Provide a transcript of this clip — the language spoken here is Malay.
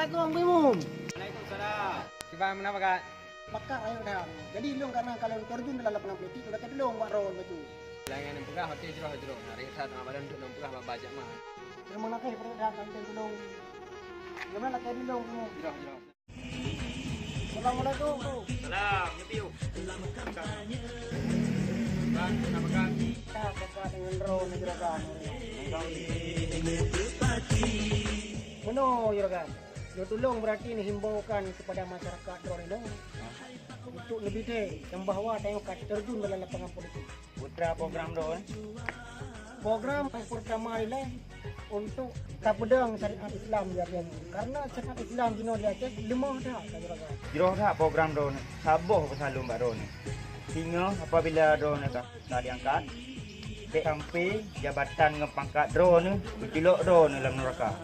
Assalamualaikum Bimum. Waalaikumsalam. Tiba mana bagat? Bakar ayo dah. Jadi long karena kalau terjun dalam lapangan politik sudah terlong buat ron betul. Layangan yang pegah hotel jero. Hari saat Ramadan untuk nom pegah bajak mah. Terima kasih pada dah kami tolong. Gimana kayak di long Bimum? Jero. Assalamualaikum. Salam, nyepiu. Bang, nama bagat? Kita bakar dengan ron juragan. Mana juragan? Dia tolong berarti ni himbaukan kepada masyarakat drone ini untuk lebih deh yang bahawa tengok terjun dalam lapangan politik. Putra program drone. Program yang pertama adalah untuk tak pedang syariat Islam dia karena syariat Islam di Aceh lemah dah juragan. Jero dah program drone. Saboh pesalum mbak drone. Hingga apabila drone dah diangkat, dek sampai jabatan ngepangkat drone, bertilok drone dalam neraka.